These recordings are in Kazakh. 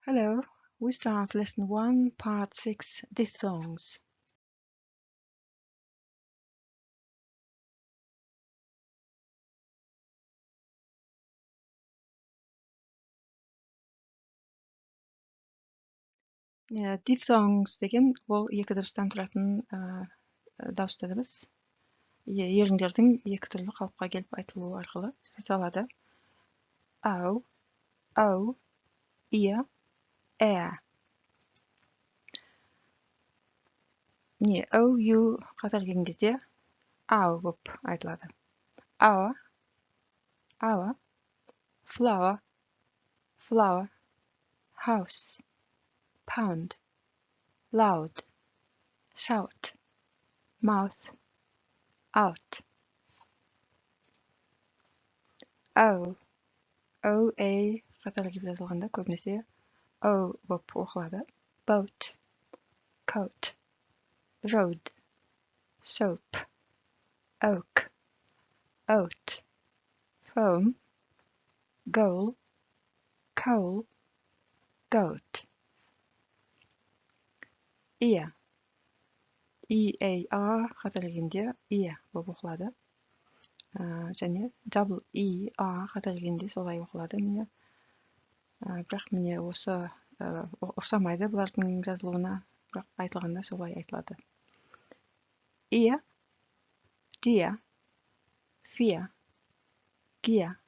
Hello, we start lesson 1, part 6, diphthongs. Diphthongs деген ол екі дыбыстан тұратын дауысты дыбыс. Еріндердің екі түрлі қалыпқа келіп айтылуы арқылы жасалады. Ау, оу, иә, ә. Міне, оу, ю қатар келген кезде ау болып айтылады. Our, our, flower, flower, house, pound, loud, shout, mouth, out. O, O-A қатар келіп жазылғанда көбінесе O болып оқылады. Boat, coat, road, soap, oak, oat, foam, goal, coal, goat. Ear, E-A-R қатар келгенде ear болып оқылады. Және double E-R қатар келгенде солай оқылады. Міне, бірақ міне осы ұқсамайды бұлардың жазылуына, бірақ айтылғанда солай айтылады. Ear, dear, fear, gear,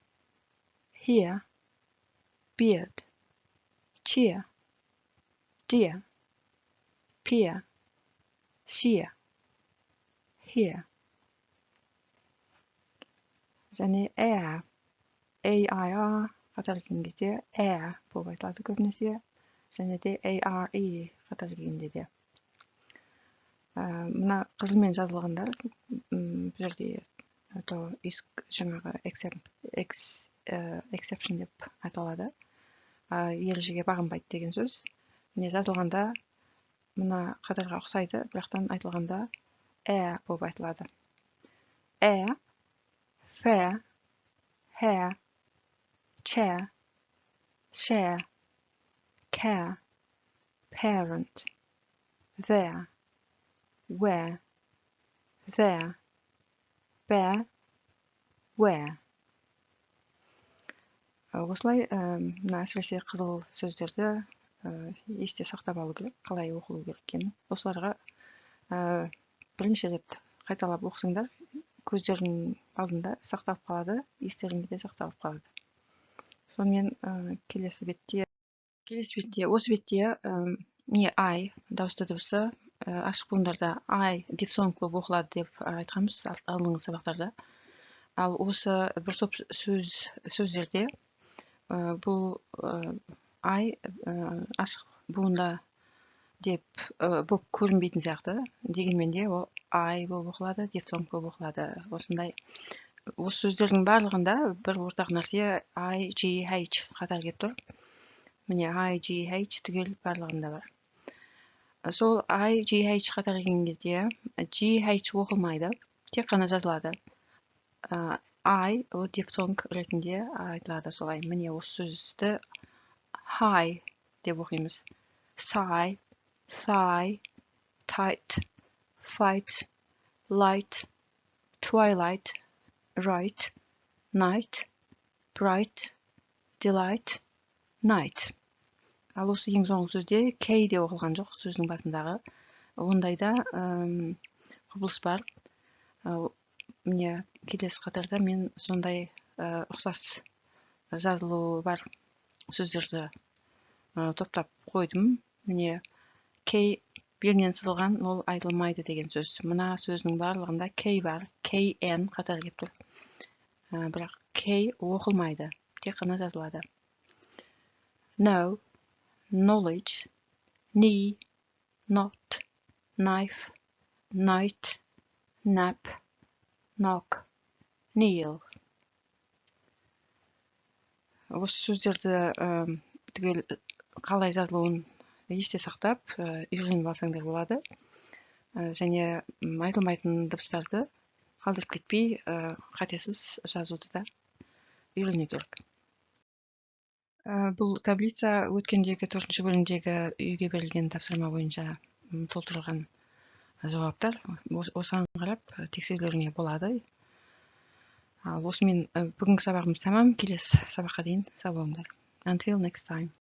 here, beard, cheer, dear, peer, shear, here. Және air, A-I-R қатар келген кезде air болып айтылады көбінесе, және де A-R-E қатар келгенде де. Мына қызылмен жазылғандар бұл жерде жаңағы exception деп айтылады. Ережеге бағынбайды деген сөз. Міне жазылғанда мына қатарға ұқсайды, бірақтан айтылғанда болып айтылады. Fair, hair, chair, share, care, parent, there, where, there, bear, where. Осылай мына әсіресе қызыл сөздерді есте сақтап алу керек, қалай оқылу керек екенін. Осыларға бірнеше рет қайталап оқысаңдар, көздердің алдында сақталып қалады, естеріңде де сақталып қалады. Сонымен келесі бетте, осы бетте не I дауысты дыбысы ашық буындарда I дифтонг болып оқылады деп айтқанбыз алдыңғы сабақтарда. Ал осы бір топ сөздерде бұл I ашық буында деп болып көрінбейтін сияқты, дегенмен де ол I болып оқылады, дифтонг болып оқылады. Осы сөздердің барлығында бір ортақ нәрсе I, G, H қатар келіп тұр. Міне I, G, H түгел барлығында бар. Сол I, G, H қатар келген кезде G, H оқылмайды, тек қана жазылады. I ол дифтонг ретінде айтылады солай. Міне осы сөзді high деп оқимыз. Sigh, thigh, tight, fight, light, twilight, right, night, bright, delight, night. Ал осы ең соңғы сөзде K де оқылған жоқ сөздің басындағы. Ондайда құбылыс бар. Міне келесі қатарда мен сондай ұқсас жазылуы бар сөздерді топтап қойдым. Міне K белінен сызылған, ол айтылмайды деген сөз. Мына сөздің барлығында K бар, KN қатар келіп тұр. Бірақ K оқылмайды, тек қана жазылады. No, knowledge, knee, not, knife, night, nap, knock, kneel. Осы сөздерді түгел қалай жазылуын есте сақтап, үйреніп алсаңдар болады. Және айтылмайтын дыбыстарды қалдырып кетпей, қатесіз жазуды да үйрену керек. Бұл таблица өткендегі 4-ші бөлімдегі үйге берілген тапсырма бойынша толтырылған жауаптар. Осыған қарап тексерулеріңе болады. Ал осымен бүгінгі сабағымыз тәмам. Келесі сабаққа дейін сау болыңдар. Until next time.